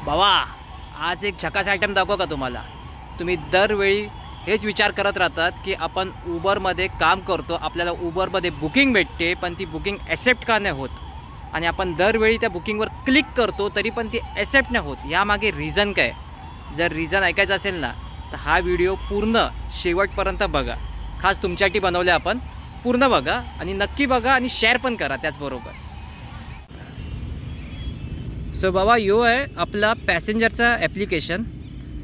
बाबा आज एक झकास आयटम दाखव का तुम्हाला। तुम्ही दरवेळी हेच विचार करत राहतात की आपण उबरमध्ये काम करतो, आपल्याला उबरमध्ये बुकिंग भेटते पण ती बुकिंग ॲक्सेप्ट का नाही होत, आणि आपण दरवेळी त्या बुकिंगवर क्लिक करतो तरी पण ती ॲक्सेप्ट नाही होत। यामागे रिझन काय? जर रिझन ऐकायचं असेल ना तर हा व्हिडिओ पूर्ण शेवटपर्यंत बघा। खास तुमच्यासाठी बनवले आपण, पूर्ण बघा आणि नक्की बघा आणि शेअर पण करा त्याचबरोबर। सो बाबा यो आहे आपला पॅसेंजरचा ॲप्लिकेशन,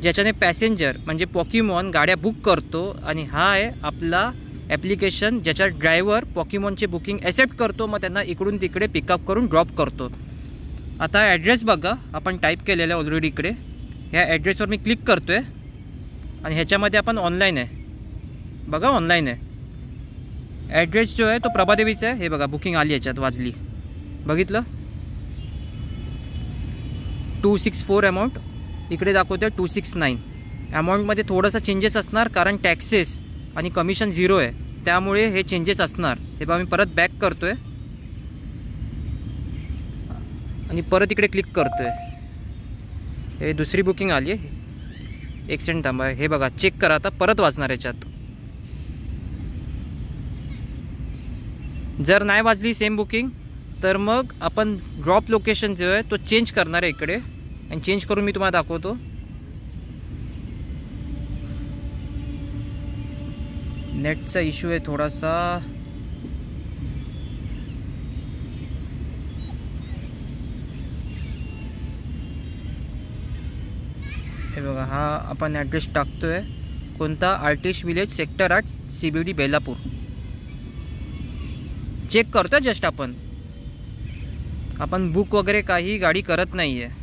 ज्याच्याने पॅसेंजर म्हणजे पॉकीमॉन गाड्या बुक करतो, आणि हा आहे आपला ॲप्लिकेशन ज्याचा ड्रायव्हर पॉकीमॉनचे बुकिंग ॲक्सेप्ट करतो, मग त्यांना इकडून तिकडे पिकअप करून ड्रॉप करतो। आता ॲड्रेस बघा, आपण टाईप केलेला आहे ऑलरेडी इकडे। ह्या ॲड्रेसवर मी क्लिक करतो आहे आणि ह्याच्यामध्ये आपण ऑनलाईन आहे बघा, ऑनलाईन आहे। ॲड्रेस जो आहे तो प्रभादेवीचा आहे, हे बघा बुकिंग आली याच्यात वाजली, बघितलं 264 अमाऊंट, इकडे दाखवते 269। अमाऊंटमध्ये थोडंसं चेंजेस असणार कारण टॅक्सेस आणि कमिशन 0 आहे, त्यामुळे हे चेंजेस असणार। हे बघा मी परत बॅक करतो आहे आणि परत इकडे क्लिक करतो आहे। हे दुसरी बुकिंग आली आहे, एक सेकंड थांबा, हे बघा चेक करा, आता परत वाजणार याच्यात। जर नाही वाजली सेम बुकिंग तर मग आपण ड्रॉप लोकेशन जो आहे तो चेंज करणार आहे इकडे, आणि चेंज करून मी तुम्हाला दाखवतो। नेटचा इश्यू आहे थोडासा, हे बघा हा आपण ॲड्रेस टाकतोय, कोणता? Artist village sector 8 CBD Belapur. Check करतोय जस्ट आपण बुक वगैरे काही गाडी करत नाही आहे।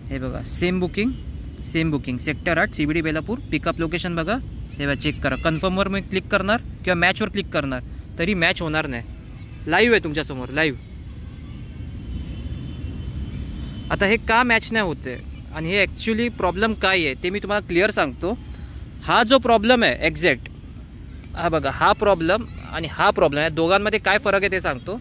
हे बघा same booking sector 8 CBD Belapur, pickup location बघा, हे बघा चेक करा। कन्फर्मवर मी क्लिक करणार किंवा मॅचवर क्लिक करणार तरी मॅच होणार नाही। लाईव्ह आहे तुमच्यासमोर, लाईव्ह। आता हे का मॅच नाही होते आणि हे ॲक्च्युली प्रॉब्लेम काय आहे ते मी तुम्हाला क्लिअर सांगतो। हा जो प्रॉब्लेम आहे एक्झॅक्ट, हा बघा हा प्रॉब्लेम आणि हा प्रॉब्लेम आहे, दोघांमध्ये काय फरक आहे ते सांगतो।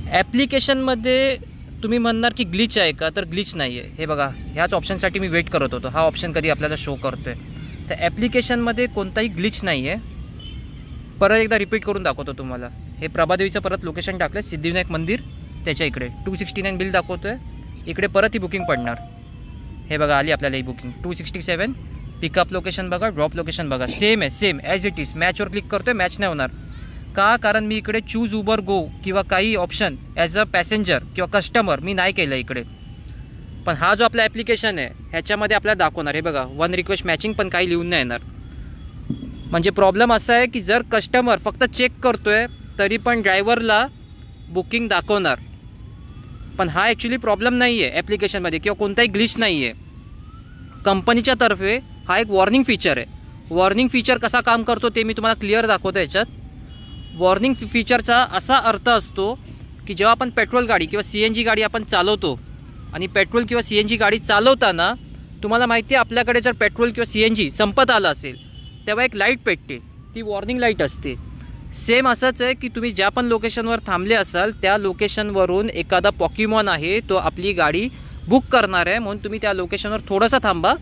ॲप्लिकेशनमध्ये तुम्ही म्हणणार की ग्लिच आहे का, तर ग्लिच नाही आहे। हे बघा ह्याच ऑप्शनसाठी मी वेट करत होतो, हा ऑप्शन कधी आपल्याला शो करतो आहे। तर ॲप्लिकेशनमध्ये कोणताही ग्लिच नाही आहे। परत एकदा रिपीट करून दाखवतो तुम्हाला। हे प्रभादेवीचं परत लोकेशन टाकलं, सिद्धिविनायक मंदिर त्याच्या इकडे 269 बिल दाखवतो आहे, इकडे परत ही बुकिंग पडणार। हे बघा आली आपल्याला ही बुकिंग 267। पिकअप लोकेशन बघा, ड्रॉप लोकेशन बघा, सेम आहे, सेम ॲज इट इज। मॅचवर क्लिक करतो आहे, मॅच नाही होणार का? कारण मी इकडे चूज उबर गो किंवा काही ऑप्शन ॲज अ पॅसेंजर किंवा कस्टमर मी नाही केलं इकडे। पण हा जो आपला ॲप्लिकेशन आहे ह्याच्यामध्ये आपल्याला दाखवणार, हे बघा वन रिक्वेस्ट मॅचिंग पण काही लिहून नाही येणार। म्हणजे प्रॉब्लेम असा आहे की जर कस्टमर फक्त चेक करतोय तरी पण ड्रायव्हरला बुकिंग दाखवणार, पण हा ॲक्च्युली प्रॉब्लेम नाही आहे ॲप्लिकेशनमध्ये किंवा कोणताही ग्लिच नाही आहे। कंपनीच्या तर्फे हा एक वॉर्निंग फीचर आहे। वॉर्निंग फीचर कसा काम करतो ते मी तुम्हाला क्लिअर दाखवतो याच्यात। वॉर्निंग फीचरचा असा अर्थ असतो की जेव्हा आपण पेट्रोल गाडी किंवा CNG गाडी आपण चालवतो, आणि पेट्रोल किंवा CNG गाडी चालवताना तुम्हाला माहिती आहे आपल्याकडे जर पेट्रोल किंवा CNG संपत आलं असेल तेव्हा एक लाईट पेटते, ती वॉर्निंग लाईट असते। सेम असंच आहे की तुम्ही ज्या पण लोकेशनवर थांबले असाल त्या लोकेशनवरून एखादा पॉकीमॉन आहे तो आपली गाडी बुक करणार आहे, म्हणून तुम्ही त्या लोकेशनवर थोडंसं थांबा।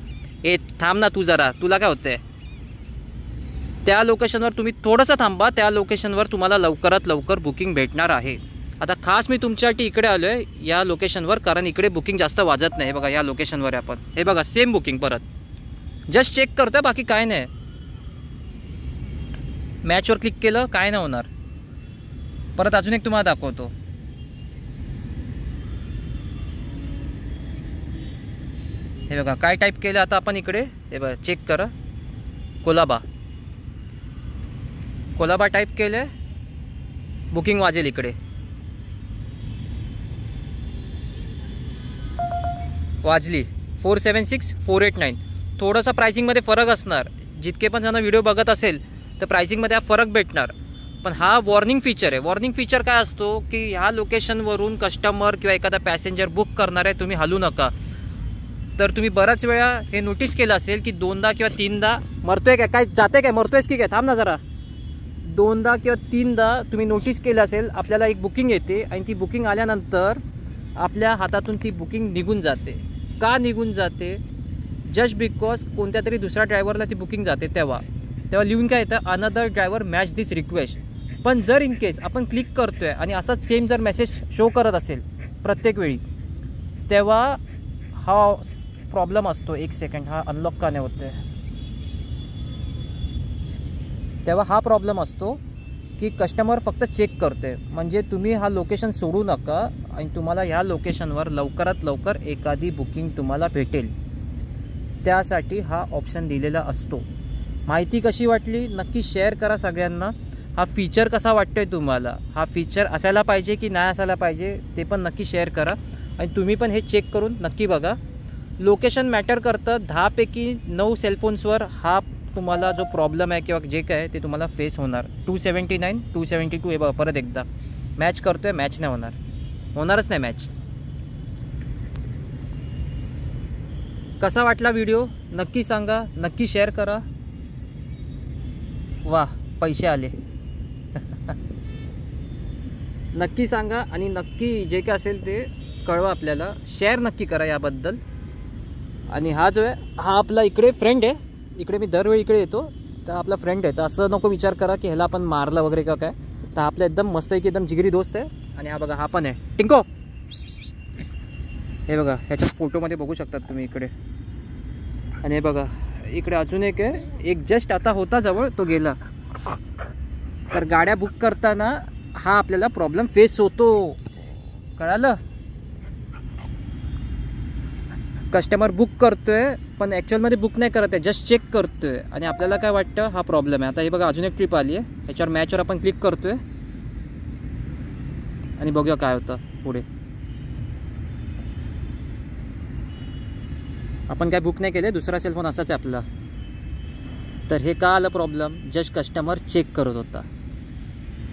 ए थांब ना तू जरा, तुला काय होतंय? त्या लोकेशनवर तुम्ही थोडंसं थांबा, त्या लोकेशनवर तुम्हाला लवकरात लवकर बुकिंग भेटणार आहे। आता खास मी तुमच्यासाठी इकडे आलो आहे या लोकेशनवर, कारण इकडे बुकिंग जास्त वाजत नाही। हे बघा या लोकेशनवर आपण, हे बघा सेम बुकिंग, परत जस्ट चेक करतोय, बाकी काय नाही। मॅचवर क्लिक केलं काय नाही होणार। परत अजून एक तुम्हाला दाखवतो, हे बघा काय टाईप केलं आता आपण इकडे, हे बघा चेक करा, कोलाबा टाईप केलं, बुकिंग वाजेल इकडे, वाजली 476,489। थोडंसं प्राइसिंगमध्ये फरक असणार, जितके पण जण व्हिडिओ बघत असेल तर प्राइसिंगमध्ये हा फरक भेटणार। पण हा वॉर्निंग फीचर आहे। वॉर्निंग फीचर काय असतो की ह्या लोकेशनवरून कस्टमर किंवा एखादा पॅसेंजर बुक करणार आहे, तुम्ही हलू नका। तर तुम्ही बऱ्याच वेळा हे नोटीस केलं असेल की 2दा किंवा 3दा मरतोय काय जाते काय, मरतोयस की काय, थांब ना जरा, 2दा किंवा 3दा तुम्ही नोटीस केलं असेल आपल्याला एक बुकिंग येते, आणि ती बुकिंग आल्यानंतर आपल्या हातातून ती बुकिंग निघून जाते. का निघून जाते? जस्ट बिकॉज कोणत्या तरी दुसऱ्या ड्रायव्हरला ती बुकिंग जाते तेव्हा लिहून काय येतं, another driver match this request. पण जर इन केस आपण क्लिक करतोय आणि असाच सेम जर मेसेज शो करत असेल प्रत्येक वेळी, तेव्हा हा प्रॉब्लेम असतो. एक सेकंड, हा अनलॉक का नाही होते, तेव्हा हा प्रॉब्लेम असतो की कस्टमर फक्त चेक करते. म्हणजे तुम्ही हा लोकेशन सोडू नका आणि तुम्हाला ह्या लोकेशनवर लवकरात लवकर एखादी बुकिंग तुम्हाला भेटेल, त्यासाठी हा ऑप्शन दिलेला असतो. माहिती कशी वाटली नक्की शेअर करा सगळ्यांना. हा फीचर कसा वाटतोय तुम्हाला, हा फीचर असायला पाहिजे की नाही असायला पाहिजे ते पण नक्की शेअर करा. आणि तुम्ही पण हे चेक करून नक्की बघा. लोकेशन मॅटर करतं. 10 पैकी 9 सेलफोन्सवर हा तुम्हाला जो प्रॉब्लेम आहे किंवा जे काय ते तुम्हाला फेस होणार. 279 272 हे बघा परत एकदा मॅच करतोय, मॅच नाही होणारच नाही मॅच. कसा वाटला व्हिडिओ नक्की सांगा, नक्की शेअर करा. वाह, पैसे आले. नक्की सांगा आणि नक्की जे काय असेल ते कळवा आपल्याला. शेअर नक्की करा याबद्दल. आणि हा जो आहे हा आपला इकडे फ्रेंड आहे. इकडे मी दरवेळी इकडे येतो तर आपला फ्रेंड आहे. तर असं नको विचार करा की ह्याला आपण मारलं वगैरे का काय. तर आपला एकदम मस्त आहे की एकदम जिगरी दोस्त आहे. आणि हा बघा हा पण आहे टिंको. हे बघा ह्याच्या फोटोमध्ये बघू शकतात तुम्ही इकडे. आणि हे बघा इकडे अजून एक आहे. एक जस्ट आता होता जवळ, तो गेला. तर गाड्या बुक करताना हा आपल्याला प्रॉब्लेम फेस होतो, कळालं. कस्टमर बुक करतोय पण ॲक्च्युअलमध्ये बुक नाही करत आहे, जस्ट चेक करतोय आणि आपल्याला काय वाटतं हा प्रॉब्लेम आहे. आता हे बघा अजून एक ट्रिप आली आहे. ह्याच्यावर मॅचवर आपण क्लिक करतोय आणि बघूया काय होतं पुढे. आपण काय बुक नाही केले, दुसरा सेलफोन असाच आहे आपला. तर हे का आलं प्रॉब्लेम, जस्ट कस्टमर चेक करत होता.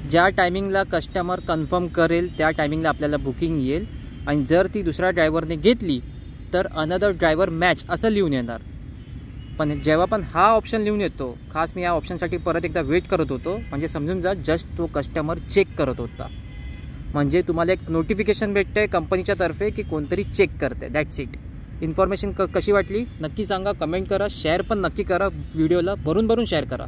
ज्या टायमिंगला कस्टमर कन्फर्म करेल त्या टायमिंगला आपल्याला बुकिंग येईल. आणि जर ती दुसऱ्या ड्रायव्हरने घेतली तर अनदर ड्रायव्हर मॅच असं लिहून येणार. पण जेव्हा पण हा ऑप्शन लिहून येतो, खास मी या ऑप्शनसाठी परत एकदा वेट करत होतो. म्हणजे समजून जा जस्ट तो कस्टमर चेक करत होता. म्हणजे तुम्हाला एक नोटिफिकेशन भेटतं आहे कंपनीच्या तर्फे की कोणतरी चेक करते. That's it. इन्फॉर्मेशन कशी वाटली नक्की सांगा, कमेंट करा, शेअर पण नक्की करा. व्हिडिओला भरून शेअर करा.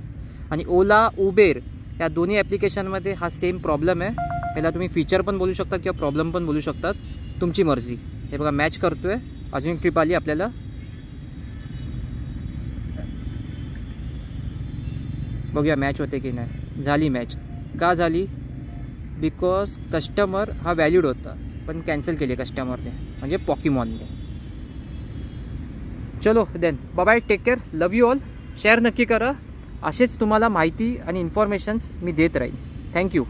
आणि ओला उबेर या दोन्ही ॲप्लिकेशनमध्ये हा सेम प्रॉब्लेम आहे. याला तुम्ही फीचर पण बोलू शकतात किंवा प्रॉब्लेम पण बोलू शकतात, तुमची मर्जी. हे बघा मॅच करतोय, अजून एक ट्रिप आली आपल्याला. बघूया मॅच होते की नाही. झाली मॅच. का झाली? बिकॉज कस्टमर हा व्हॅलिड होता पण कॅन्सल केले कस्टमरने, म्हणजे पॉकीमॉनने. चलो then bye bye, take care, love you all. Share नक्की करा. असेच तुम्हाला माहिती आणि इन्फॉर्मेशन्स मी देत राहीन. थँक्यू.